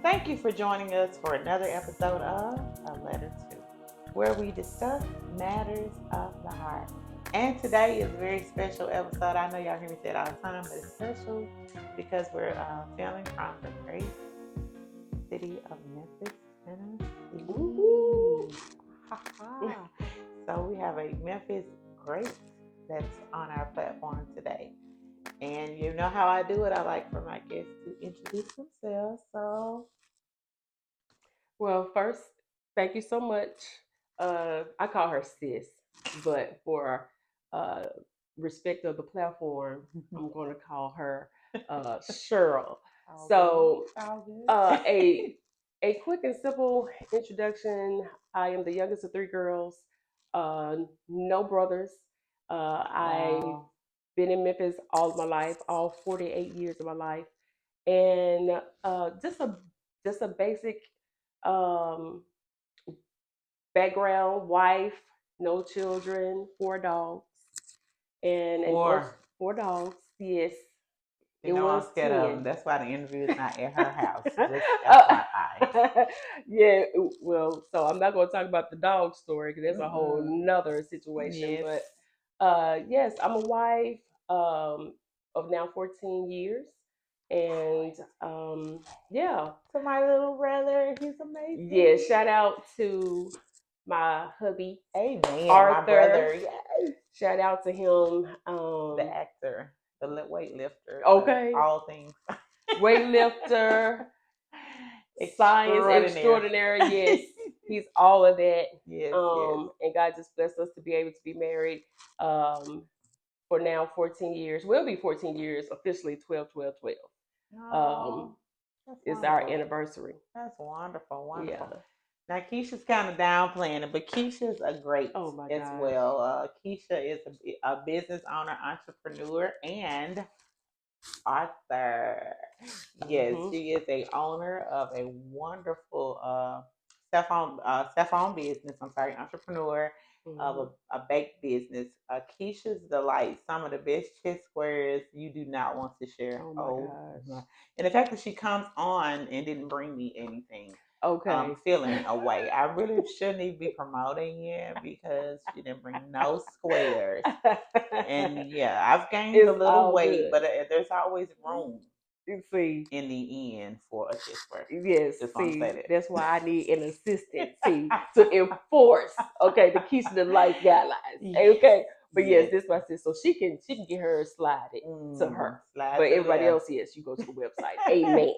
Thank you for joining us for another episode of A Letter To, where we discuss matters of the heart. And today is a very special episode. I know y'all hear me say it all the time, but it's special because we're filming from the great city of Memphis, Woohoo! Tennessee. Ha ha. So we have a Memphis great that's on our platform today. And you know how I do it. I like for my guests to introduce themselves. So, Well, first, thank you so much. I call her sis, but for uh, respect of the platform, I'm going to call her Cheryl. all good, So, all good. uh, a a quick and simple introduction. I am the youngest of three girls, no brothers. I've Wow. been in Memphis all of my life, all 48 years of my life, and just a basic um, background: wife, no children, four dogs, and most Four. four dogs. Yes, You it know I'm was scared of them. 10. That's why the interview is not at her house. Just Uh, FYI. yeah, well, so I'm not going to talk about the dog story because that's a whole Mm-mm. nother situation. Yes. But yes, I'm a wife of now 14 years, and yeah, To my little brother, he's yeah. amazing. Shout out to my hubby Amen. My Arthur. brother, yay. Shout out to him. The actor, the weightlifter, the Okay, all things. weightlifter, science Extraordinaire. extraordinary. Yes, he's all of that. Yes, yes. And God just blessed us to be able to be married for now 14 years. We'll be 14 years officially 12, 12, 12. Oh, that's Is our wonderful. anniversary. That's wonderful, wonderful. Yeah. Now Keisha's kind of downplaying it, but Keisha's a great Oh my as gosh. well. Keisha is a business owner, entrepreneur, and author. Yes, Hmm. she is a owner of a wonderful self-owned business. I'm sorry, entrepreneur of Hmm. a baked business. Keisha's Delight, some of the best chess squares you do not want to share. Oh my Oh, gosh. my. And the fact that she comes on and didn't bring me anything, Okay. feeling away. I really shouldn't even be promoting it because she didn't bring no squares. And yeah, I've gained a It's little all weight, good. but there's always room You see, in the end for a chess square. yes, Just want to see, say that's why I need an assistant, see, that. to enforce, okay, the Keisha the Life guidelines. Yes, Okay. But yes, yes. this is what I said. So she can get her slided to her. Slide But to the everybody left. else, yes, you go to the website. Amen.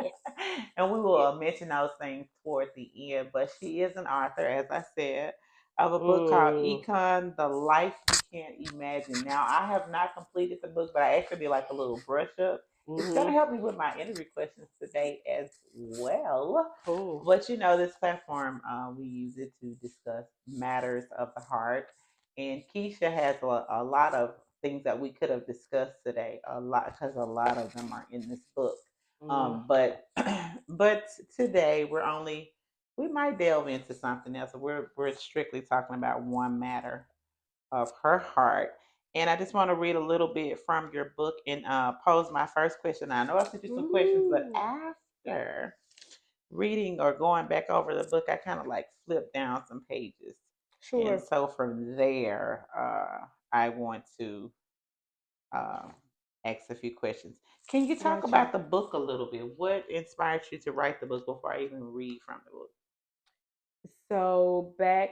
And we Yeah. will mention those things toward the end. But she is an author, as I said, of a book called Mm. Econ: The Life You Can't Imagine. Now, I have not completed the book, but I actually did like a little brush up. It's going to Mm-hmm. help me with my interview questions today as well. Cool. But you know, this platform, we use it to discuss matters of the heart. And Keisha has a lot of things that we could have discussed today, a lot, because a lot of them are in this book. Mm. But but today we might delve into something else. We're strictly talking about one matter of her heart. And I just want to read a little bit from your book and pose my first question. I know I sent you some questions, but Ooh. after reading or going back over the book, I kind of like flipped down some pages. And Sure. so from there, I want to uh, ask a few questions. Can you talk Gotcha. about the book a little bit? What inspired you to write the book before I even read from the book? So back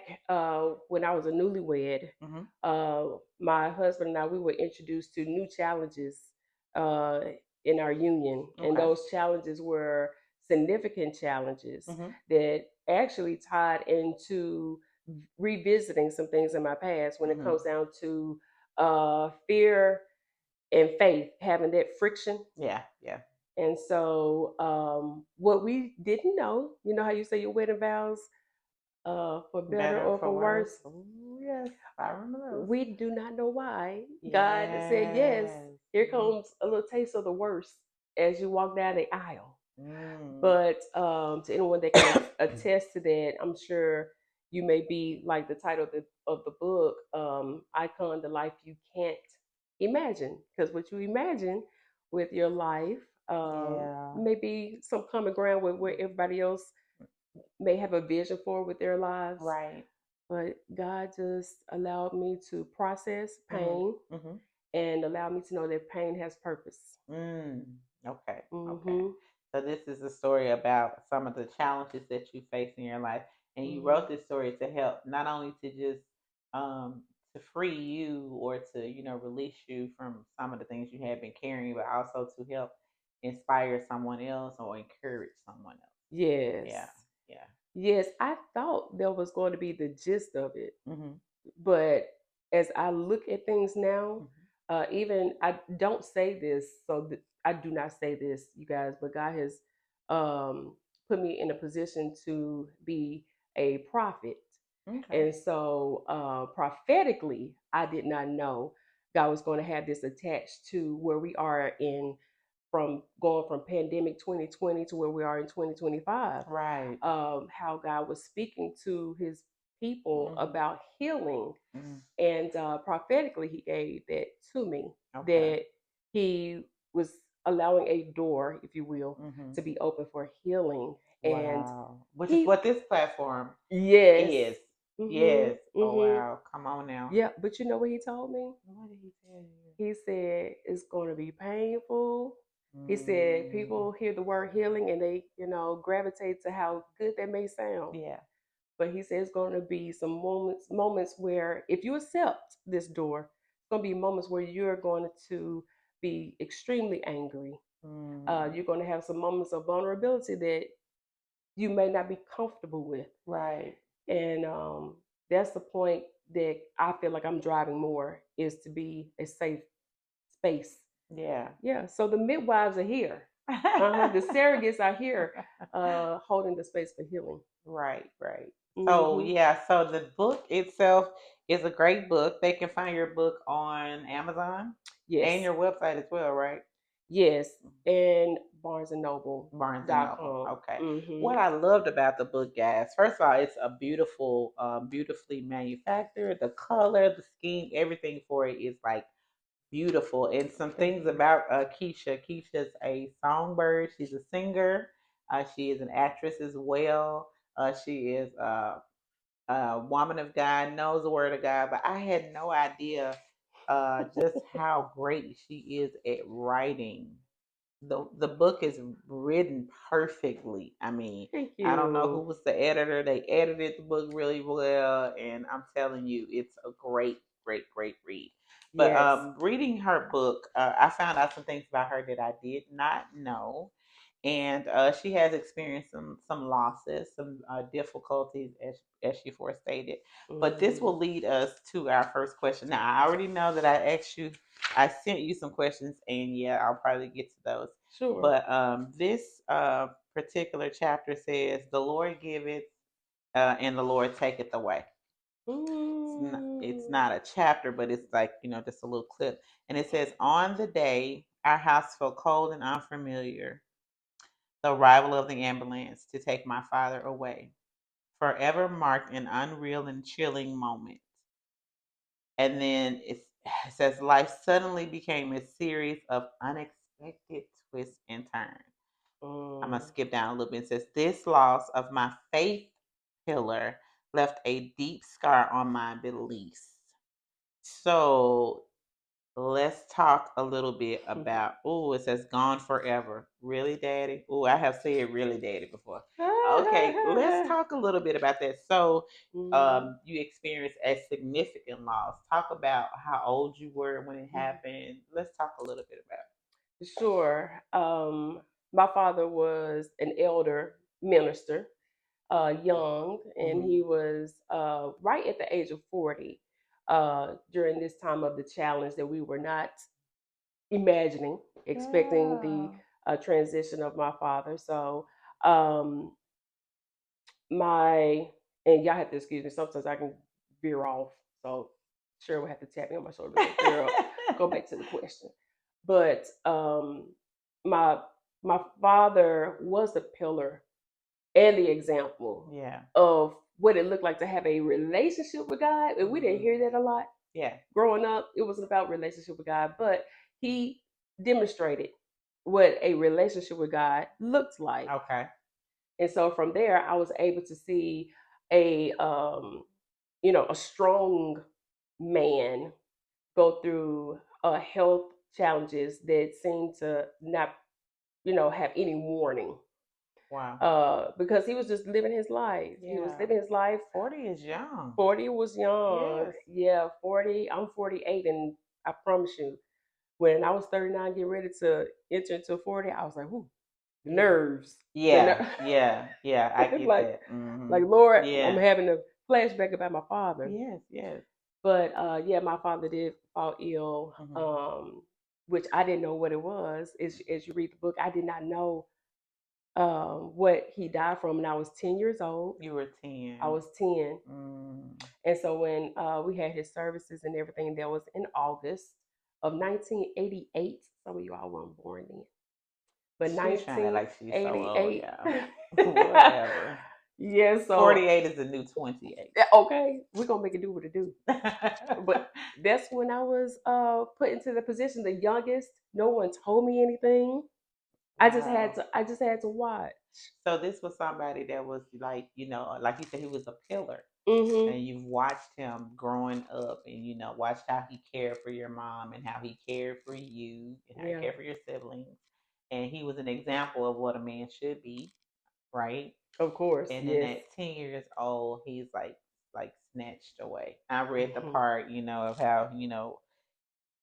when I was a newlywed, Mm-hmm. my husband and I we were introduced to new challenges uh, in our union, and Okay. those challenges were significant challenges Mm-hmm. that actually tied into revisiting some things in my past when it Mm-hmm. comes down to fear and faith, having that friction. Yeah. Yeah. And so, what we didn't know, you know how you say your wedding vows, for better Better or for for worse. worse. Ooh, yes, I remember those. We do not know why. God said, yes, Yes. here comes a little taste of the worst as you walk down the aisle. Mm. But to anyone that can attest to that, I'm sure you may be like the title of the book, Icon, the Life You Can't Imagine. Because what you imagine with your life Yeah. maybe some common ground with where everybody else may have a vision for with their lives. Right. But God just allowed me to process Mhm. pain Mhm. and allowed me to know that pain has purpose. Mm. Okay. Okay. Hmm. So this is a story about some of the challenges that you face in your life, and you Hmm. wrote this story to help not only to just to free you or to release you from some of the things you have been carrying, but also to help inspire someone else or encourage someone else. Yes. Yeah. Yeah. Yes, I thought that was going to be the gist of it. Mhm. But as I look at things now, Mhm. even I don't say this, so I do not say this, you guys, but God has um, put me in a position to be a prophet. Okay. And so prophetically, I did not know God was going to have this attached to where we are in from going from pandemic 2020 to where we are in 2025. Right. How God was speaking to his people Mhm. about healing. Mhm. And prophetically, he gave that to me, Okay. that he was allowing a door, if you will, Mhm. to be open for healing. And Wow. Which is he, what this platform yes. is. Hmm. Yes. Oh Hmm. wow. Come on now. Yeah, but you know what he told me? What did he tell you? He said it's going to be painful. He said Mm, people hear the word healing and they, gravitate to how good that may sound. yeah. But he says it's going to be some moments where if you accept this door, it's going to be moments where you're going to be extremely angry. Mm, You're going to have some moments of vulnerability that you may not be comfortable with. right. And that's the point that I feel like I'm driving more, is to be a safe space. Yeah. Yeah, so the midwives are here. The surrogates are here, holding the space for healing. Right, right. So Hmm. yeah, so the book itself is a great book. They can find your book on Amazon and Yes, your website as well, right? yes, and BarnesandNoble.com. Barnes and Noble. Okay. Mm-hmm. What I loved about the book, guys, first of all, it's a beautiful, beautifully manufactured. The color, the scheme, everything for it is like beautiful. And some Thank things you. about Keisha. Keisha's a songbird. She's a singer. She is an actress as well. She is a woman of God, knows the word of God. But I had no idea just how great she is at writing. The book is written perfectly. I mean, Thank I don't know who you. was the editor. They edited the book really well, and I'm telling you, it's a great, great, great read. But Yes. reading her book, I found out some things about her that I did not know, and she has experienced some losses, some difficulties, as she forestated. But this Hmm. will lead us to our first question. Now, I already know that I asked you, I sent you some questions, and yeah, I'll probably get to those. Sure. But this particular chapter says, "The Lord giveth, and the Lord taketh away." It's Mm. not a chapter, but it's like just a little clip, and it says, "On the day our house felt cold and unfamiliar, the arrival of the ambulance to take my father away forever marked an unreal and chilling moment." And then it says, "Life suddenly became a series of unexpected twists and turns." I'm going to Mm. skip down a little bit. It says, "This loss of my faith pillar left a deep scar on my beliefs." So let's talk a little bit about, oh, it says gone forever. Really, Daddy? Oh, I have said really, Daddy before. Okay, let's talk a little bit about that. So, Mhm. you experienced a significant loss. Talk about how old you were when it Mhm. happened. Let's talk a little bit about Sure. My father was an elder minister, young, it. and he was right at the age of 40 during this time of the challenge that we were not imagining, expecting the Yeah. transition of my father. So, um, my, and y'all have to excuse me, sometimes I can veer off. So, sure, will have to tap me on my shoulder, be like, girl, go back to the question. But my my father was the pillar and the example Yeah. of what it looked like to have a relationship with God. And we didn't Mhm. hear that a lot Yeah. growing up. It wasn't about relationship with God, but he demonstrated what a relationship with God looks like. Okay. And so from there, I was able to see a a strong man go through health challenges that seemed to not have any warning. Wow. Because he was just living his life. He was Yeah. living his life. 40 is young. 40 was young. Yes. Yeah, 40. I'm 48, and I promise you, when I was 39, getting ready to enter into 40, I was like, "Whoo, the Yeah. nerves, the Yeah. Yeah. Yeah. I get like, that. like Lord, I'm Yeah. having a flashback about my father." Yes. Yes. But yeah, my father did fall ill, Hmm. which I didn't know what it was. As you read the book, I did not know what he died from, and I was 10 years old. You were I 10. was 10, Mm. and so when we had his services and everything, that was in August of 1988. Some of you all weren't born then, but She's trying to like she's so old, 1988. yeah. Whatever. Yeah, so 48 is the new 28. okay, we're gonna make it do what it do. But that's when I was put into the position, the youngest. No one told me anything. Wow. I just had to watch. So this was somebody that was like, like you said, he was a pillar. Mhm. And you've watched him growing up and, watched how he cared for your mom and how he cared for you and how he Yeah, cared for your siblings. And he was an example of what a man should be, right? of course. And then Yes. at 10 years old, he's like snatched away. I read the Mhm. part, of how,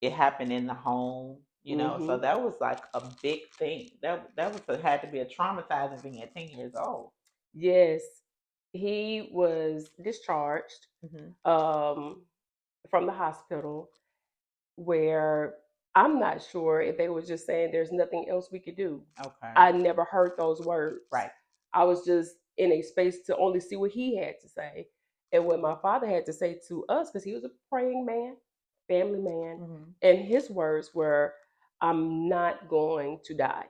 it happened in the home, so Mhm. that was like a big thing. Had to be a traumatizing thing at 10 years old. Yes. He was discharged Hmm. um, from the hospital, where I'm not sure if they were just saying there's nothing else we could do. Okay. I never heard those words. Right. I was just in a space to only see what he had to say and what my father had to say to us, because he was a praying man, family man. Hmm. And his words were, "I'm not going to die."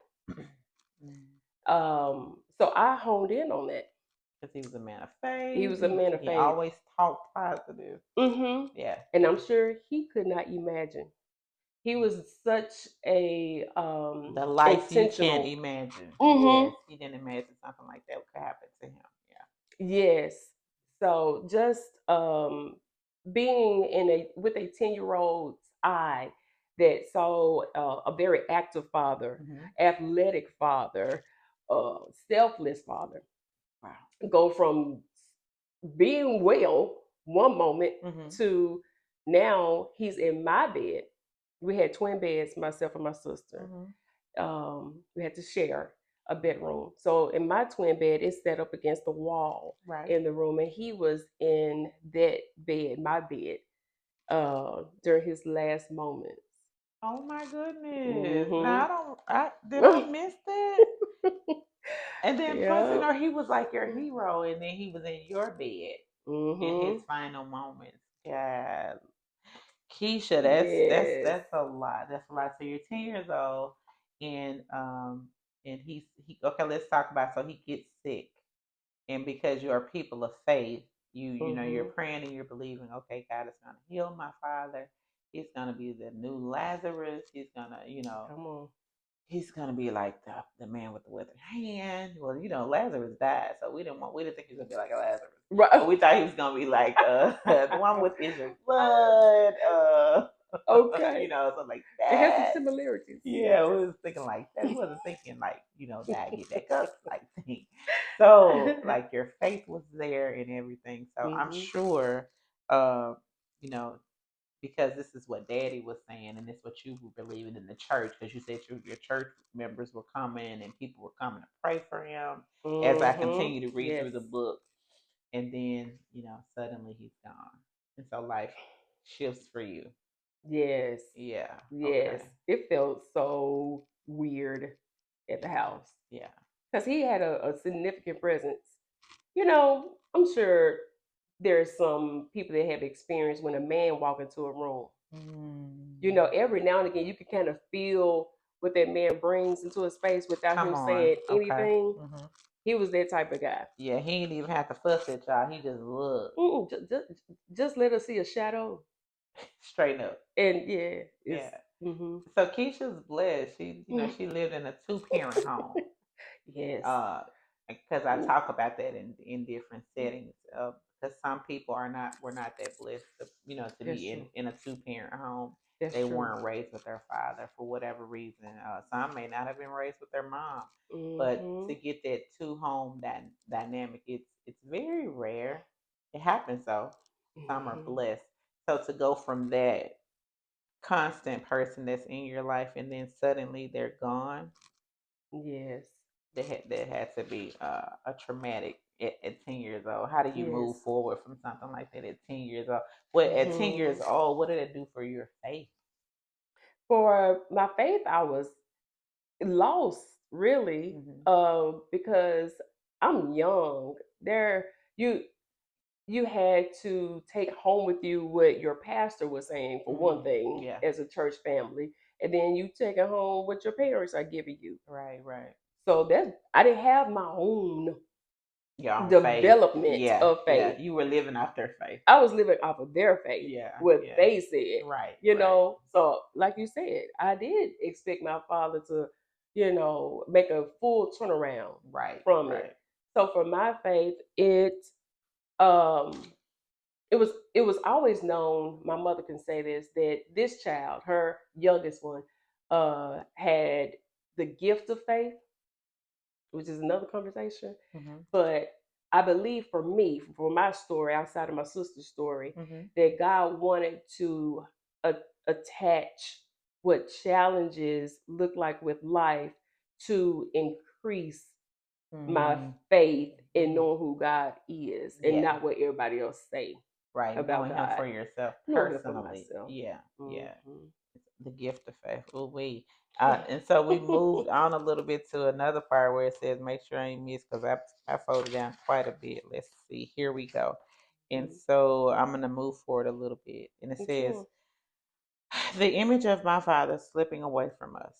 So I honed in on that. Because he was a man of He faith. was a man of He faith. always talked positive. Hmm. Yeah. And I'm sure he could not imagine. He was such a The life you can't intentional. imagine. Hmm. Yes. He didn't imagine something like that could happen to him. Yeah. Yes. So just being in a with a 10-year-old's eye that saw a very active father, Hmm. athletic father, selfless father, Wow. go from being well one moment Hmm. to now he's in my bed. We had twin beds, myself and my sister. Hmm. We had to share a bedroom. So in my twin bed, it's set up against the wall Right. in the room, and he was in that bed, my bed, during his last moments. Oh my goodness. Now Hmm. did I miss that? And then plus, Yeah. he was like your hero and then he was in your bed in his Hmm. final moments. God. Keisha, Yes. that's a lot. That's a lot. So you're 10 years old and he okay, let's talk about so he gets sick. And because you are people of faith, you're Hmm. praying and you're believing, okay, God is gonna heal my father. He's gonna be the new Lazarus. He's gonna, Come on. he's gonna be like the man with the withered hand. Well, Lazarus died, so we didn't think he was gonna be like a Lazarus. Right. We thought he was gonna be like the one with issue of blood, Okay. something like It has some that. similarities. Yeah, we was thinking like that. We wasn't thinking like, that get that cup like thing. So like your faith was there and everything. So I'm Hmm. sure, uh, you know, because this is what Daddy was saying, and it's what you were believing in the church. Because you said your church members were coming and people were coming to pray for him. As I Hmm. continue to read Yes. through the book, and then suddenly he's gone, and so life shifts for you. Yes. Yeah. Yes. Okay. It felt so weird at the Yeah. house Yeah. because he had a significant presence. I'm sure there's some people that have experienced when a man walk into a room. Mm. Every now and again, you can kind of feel what that man brings into a space without Come him on. saying Okay. anything. Hmm. He was that type of guy. Yeah, he didn't even have to fuss at y'all. He just looked Just let us see a shadow. straight up. And yeah, it's Yeah. Mm-hmm. So Keisha's blessed. She lived in a two-parent home. Yes. uh because I talk about that in different settings. Because some people are not were not that blessed to That's be true. in a two-parent home. That's They true. weren't raised with their father for whatever reason. Some may not have been raised with their mom, but Mm-hmm. to get that two home dynamic, it's very rare. It happens though. Some are Mm-hmm. blessed. So to go from that constant person that's in your life and then suddenly they're gone, Yes. that had to be a traumatic at 10 years old. How do you move Yes. forward from something like that at 10 years old? What at 10 Hmm. years old, what did it do for your faith? For my faith, I was lost really, Hmm. because I'm young. There, you you had to take home with you what your pastor was saying for one thing Yeah. as a church family, and then you take it home what your parents are giving you. Right, right. So that I didn't have my own Your own faith. development Yeah, of yeah. faith. You were living off their faith. I was living off of their faith, Yeah, what yeah. they said, Right, you right. know. So, like you said, I did expect my father to, make a full turnaround Right, from it. right. So, for my faith, um, it was always known. My mother can say this that this child, her youngest one, had the gift of faith, which is another conversation. Hmm. But I believe for me, for my story, outside of my sister's story, Hmm. that God wanted to a- attach what challenges look like with life to increase my Mm. faith in Hmm. knowing who God is and Yeah. not what everybody else say Right. about Knowing him God. for yourself Knowing Him for personally. myself. Yeah. Hmm. Yeah. The gift of faith. Oh, and so we moved on a little bit to another part where it says, "Make sure I ain't miss," because I folded down quite a bit. Let's see. Here we go. And so I'm gonna move forward a little bit, and it says, Sure. "The image of my father slipping away from us.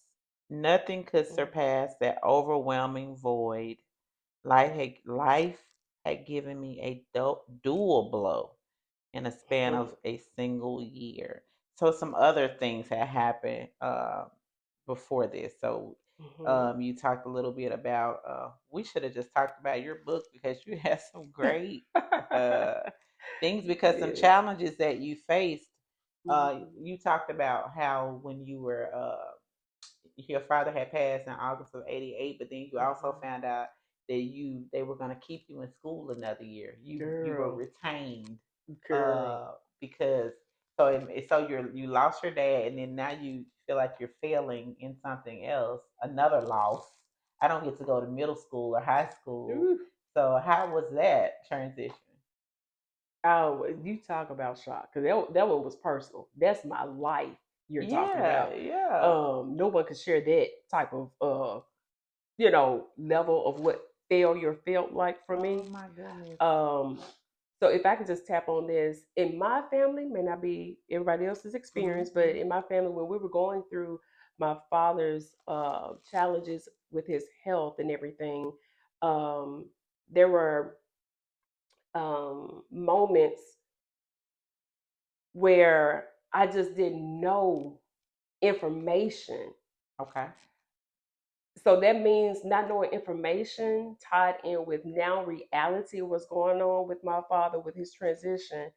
Nothing could surpass that overwhelming void. Life had given me a dual blow in a span of a single year. So some other things had happened before this. So Hmm. you talked a little bit about. We should have just talked about your book because you had some great uh, things because some Yes. challenges that you faced. Hmm. You talked about how when you were your father had passed in August of '88, but then you also Hmm. found out that they were going to keep you in school another year. You were Girl, retained girl. because you lost your dad, and then now you feel like you're failing in something else, another loss. I don't get to go to middle school or high school. Ooh. So how was that transition? Oh, you talk about shock because that one was personal. That's my life you're talking Yeah, about. yeah. No one could share that type of level of what failure felt like for Oh me. my goodness. Um, so if I could just tap on this, in my family, may not be everybody else's Hmm. experience, but in my family, when we were going through my father's challenges with his health and everything, um, there were moments where I just didn't know information. Okay. So that means not knowing information tied in with now reality of what's going on with my father with his transition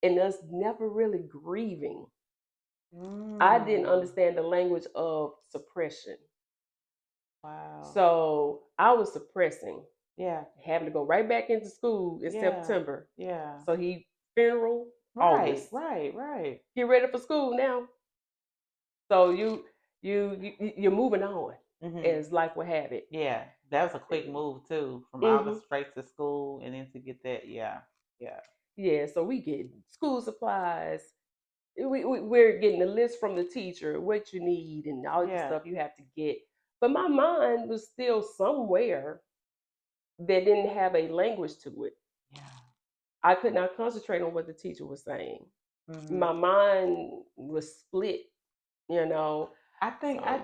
and us never really grieving. I didn't Mm. understand the language of suppression. Wow. So I was suppressing, Yeah. having to go right back into school in Yeah. September. Yeah. So he funeral Right, August. right, right. Get ready for school now. So you're moving on Hmm. as life would have it. Yeah, that was a quick move too, from Hmm. August straight to school, and then to get that. Yeah, yeah, Yeah, so we get school supplies. We're getting a list from the teacher, what you need, and all the yeah, stuff you have to get. But my mind was still somewhere that didn't have a language to it. yeah. I could not concentrate on what the teacher was saying. Hmm. My mind was split, you know. I So, think I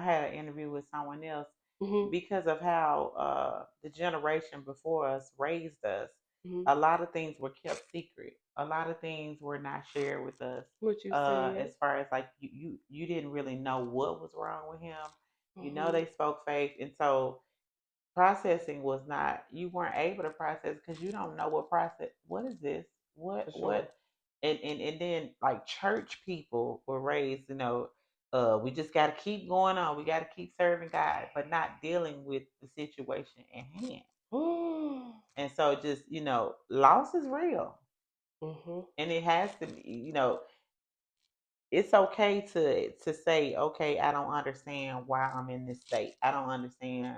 had an interview with someone else hmm because of how the generation before us raised us. Mm-hmm. A lot of things were kept secret. A lot of things were not shared with us. What you said. As far as like you didn't really know what was wrong with him. You know Mm-hmm. they spoke faith, and so processing was not. You weren't able to process because you don't know what process. What is this? For sure. What? And then like church people were raised. We just got to keep going on. We got to keep serving God, but not dealing with the situation at hand. And so just, loss is real. Mm-hmm. And it has to be, it's okay to say, okay, I don't understand why I'm in this state. I don't understand,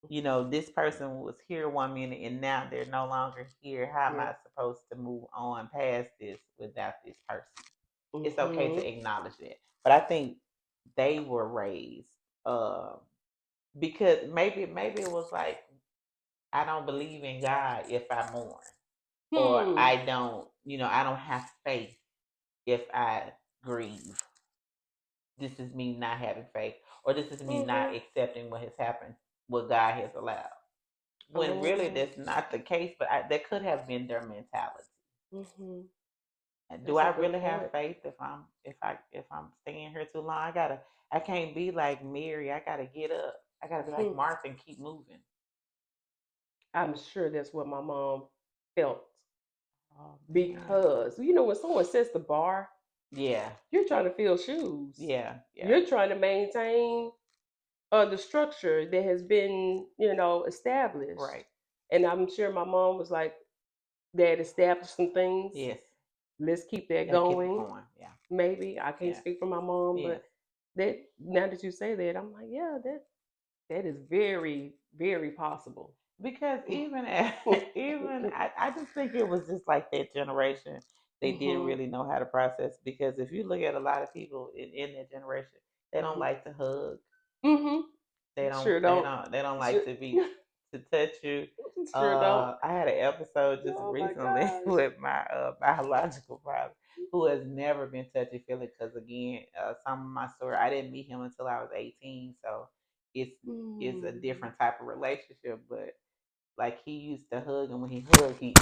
this person was here 1 minute and now they're no longer here. How am Yeah. I supposed to move on past this without this person? It's okay Mm-hmm. to acknowledge that. But I think they were raised uh because maybe it was like I don't believe in God if I mourn. Or Hmm. I don't have faith if I grieve. This is me not having faith, or this is me not Mm-hmm. accepting what has happened, what God has allowed. When really Oh. that's not the case, but that could have been their mentality. Mm-hmm. Do That's a I good really have point. faith if I'm staying here too long? I can't be like Mary. I gotta get up. I gotta be like Hmm. Martha and keep moving. I'm sure that's what my mom felt Oh man. because when someone sets the bar, Yeah. you're trying to fill shoes. Yeah. Yeah. You're trying to maintain the structure that has been established. Right. And I'm sure my mom was like, "Dad established some things. Yes. Let's keep that Gotta keep it going." going. Yeah. Maybe I can't Yeah. speak for my mom, Yes. but that now that you say that, I'm like, yeah, that is very, very possible. Because even at, even I just think it was just like that generation. They didn't Mhm. really know how to process. Because if you look at a lot of people in that generation, they don't Mhm. like to hug. Mhm. They don't. Sure They don't. don't. They don't Sure, like to touch you. sure don't. I had an episode just Oh my recently gosh. with my biological father, who has never been touchy feely. Because again, some of my story, I didn't meet him until I was 18, so it's it's a Mm. different type of relationship. But like he used to hug, and when he hugged, he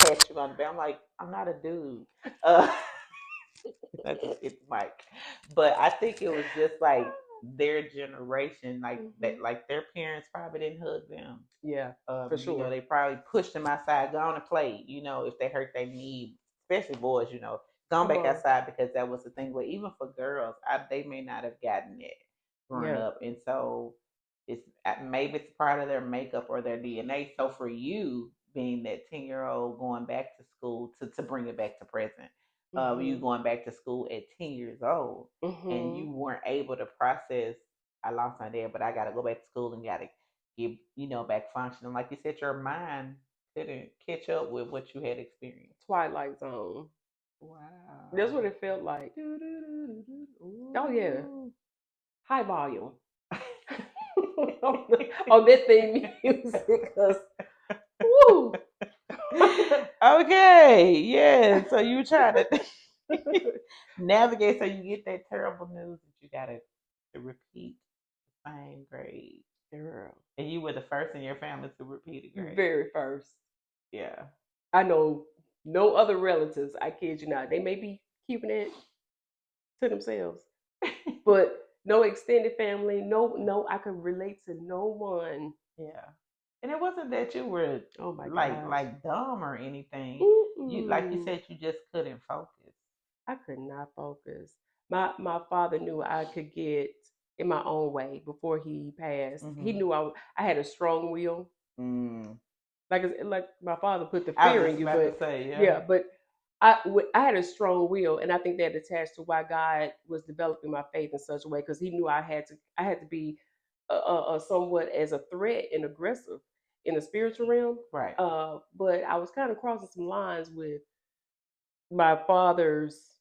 pat you on the back. I'm like, I'm not a dude. Uh, I just hit the mic. But I think it was just like their generation, like that, Mhm. like their parents probably didn't hug them. Yeah, for sure. They probably pushed them outside, go on and play. If they hurt their knee, especially boys, gone Come back on. outside because that was the thing. But even for girls, they may not have gotten it growing Yeah. up, and so maybe it's part of their makeup or their DNA. So for you being that 10-year-old going back to school to bring it back to present, you Mhm. going back to school at 10 years old, and Mhm. you weren't able to process. I lost my dad, but I got to go back to school and got to get back functioning. Like you said, your mind couldn't catch up with what you had experienced. Twilight Zone. That's what Wow. it felt like. Oh yeah. Ooh. High volume. On that thing music, cause woo. Okay, yeah. So you try to navigate, so you get that terrible news that you gotta to repeat the same grade. Girl, And you were the first in your family to repeat a grade. very first. Yeah. I know no other relatives. I kid you not. They may be keeping it to themselves, but no extended family. No, no. I could relate to no one. Yeah. And it wasn't that you were Oh my gosh. like dumb or anything. You, like you Mm-mm. said, you just couldn't focus. I could not focus. My father knew I could get in my own way before he passed. He Hmm. knew I had a strong will. Mm. Like my father put the I fear was in just you, about to but say, yeah. yeah, but I had a strong will, and I think that attached to why God was developing my faith in such a way because He knew I had to be somewhat as a threat and aggressive in the spiritual realm. Right. But I was kind of crossing some lines with my father's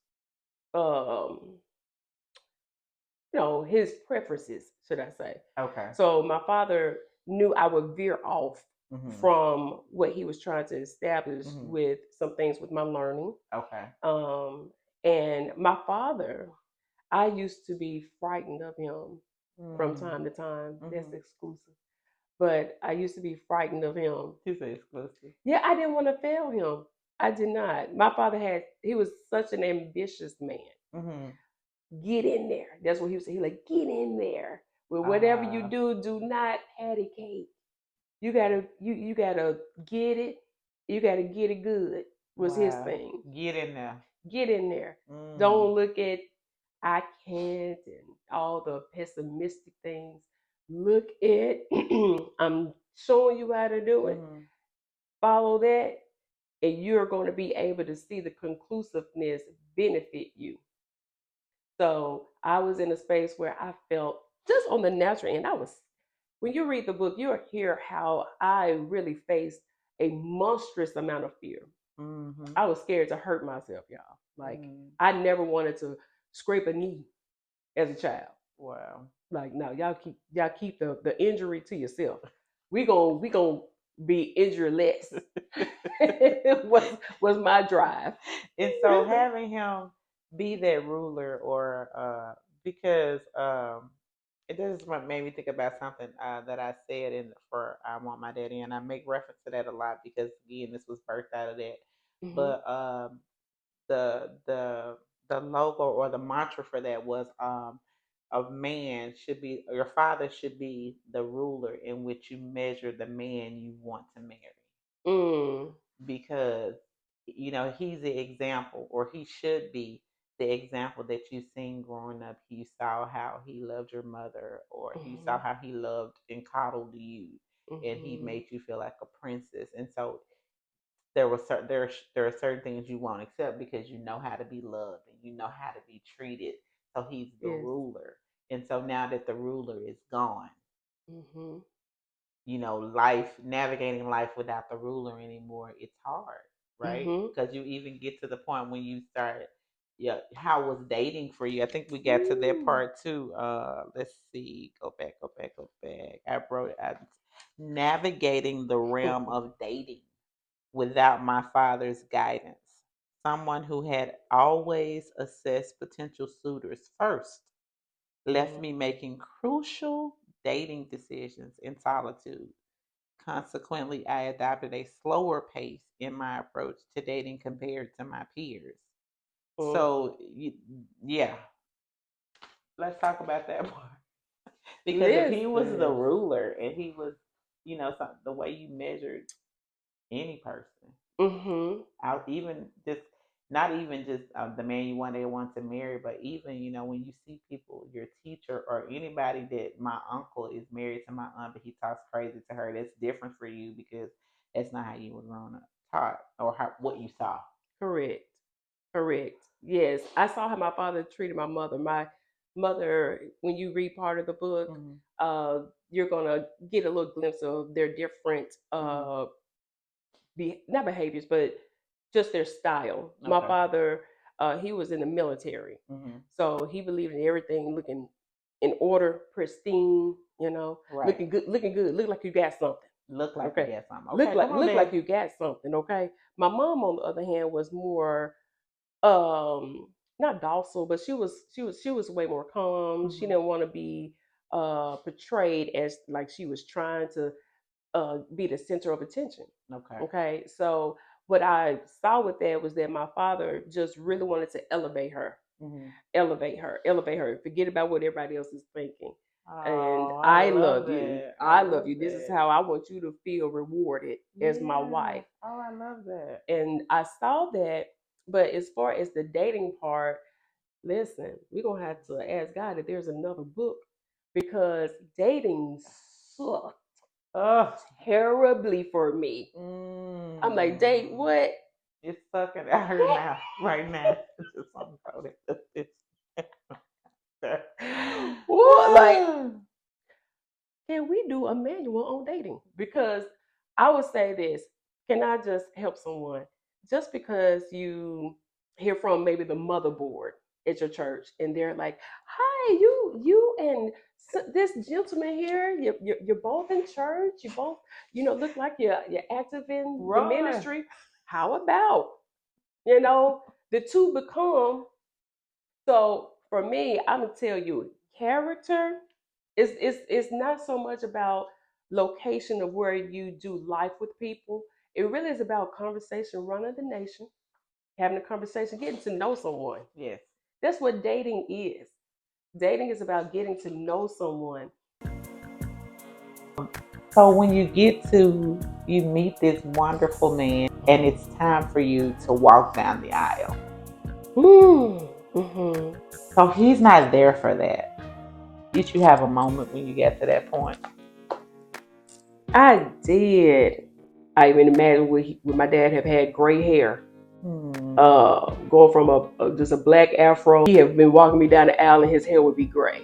um his preferences, should I say. Okay. So my father knew I would veer off Hmm. from what he was trying to establish Hmm. with some things with my learning. Okay. Um, and my father, I used to be frightened of him from Mm. time to time. That's Hmm. exclusive. but I used to be frightened of him. He's exclusive. Yeah, I didn't want to fail him. I did not. My father he was such an ambitious man. Mm-hmm. Get in there. That's what he would say. He like, get in there. Well, whatever you Uh, do not patty cake. You gotta get it. You gotta get it good. Was his wow. thing. Get in there. Get in there. Mm. Don't look at I can't and all the pessimistic things. Look at I'm showing you how to do it. Mm-hmm. Follow that, and you're going to be able to see the conclusiveness benefit you. So I was in a space where I felt just on the natural end. When you read the book, you'll hear how I really faced a monstrous amount of fear. Mm-hmm. I was scared to hurt myself, y'all. Like Mm. I never wanted to scrape a knee as a child. Wow. Like no, y'all keep the injury to yourself. We gonna be injured less. was my drive. And so having him be that ruler, or because it just made me think about something that I said in for I Want My Daddy, and I make reference to that a lot because again this was birthed out of that. Hmm. But the the the logo or the mantra for that was a man should be, your father should be the ruler in which you measure the man you want to marry, Mm. because he's the example, or he should be the example that you've seen growing up. You saw how he loved your mother, or you saw Hmm. how he loved and coddled you, and he Hmm. made you feel like a princess. And so there are certain things you won't accept because you know how to be loved and you know how to be treated. So he's the Yes. ruler. And so now that the ruler is gone, Hmm. life, navigating life without the ruler anymore, it's hard, right? Hmm. Because you even get to the point when you start, yeah, how was dating for you? I think we got to that Ooh. part too. Let's see, go back. I wrote it. Navigating the realm of dating without my father's guidance. Someone who had always assessed potential suitors first left Mm. me making crucial dating decisions in solitude. Consequently, I adopted a slower pace in my approach to dating compared to my peers. Mm. So, yeah, let's talk about that part. Because if he was the Listen. ruler and he was, the way you measured any person, Hmm. out even just not even just the man you want to marry, but even when you see people, your teacher or anybody, that my uncle is married to my aunt, but he talks crazy to her. That's different for you because that's not how you were grown up taught, or what you saw. Correct. Correct. Yes, I saw how my father treated my mother. My mother, when you read part of the book, Hmm. you're gonna get a little glimpse of their different Hmm. not behaviors, but just their style. My Okay. father, he was in the military, Hmm. so he believed in everything looking in order, pristine. Right. looking good, look like you got something. Look like you Okay, got something. look Okay, like come on, look like Dad. you got something. Okay, my mom, on the other hand, was more um not docile, but she was way more calm. She Hmm. didn't want to be portrayed as like she was trying to be the center of attention. Okay. Okay, so what I saw with that was that my father just really wanted to Hmm. elevate her, forget about what everybody else is thinking. And Oh, I I love love you. that. I I love love you. This is that. how I want you to feel rewarded as my Yeah. wife. Oh, I love that. And I saw that, but as far as the dating part, listen, we're gonna have to ask God if there's another book because dating sucked Ugh. terribly for me. I'm like, date Mm. what? It's sucking out here now, right now. Just on the What? Like, can we do a manual on dating? Because I would say this, can I just help someone? Just because you hear from maybe the motherboard at your church and they're like, hi, you and this gentleman here, you're both in church, you both, look like you're active in the Run. ministry. How about, you know, the two become, so for me, I'm gonna tell you, character is not so much about. location of where you do life with people. It really is about conversation running the nation, having a conversation, getting to know someone. Yes. That's what dating is. Dating is about getting to know someone. So when you meet this wonderful man and it's time for you to walk down the aisle. Mm-hmm. So he's not there for that. Did you have a moment when you get to that point? I did. I even imagine would my dad have had gray hair, Hmm. going from just a black afro. He have been walking me down the aisle and his hair would be gray.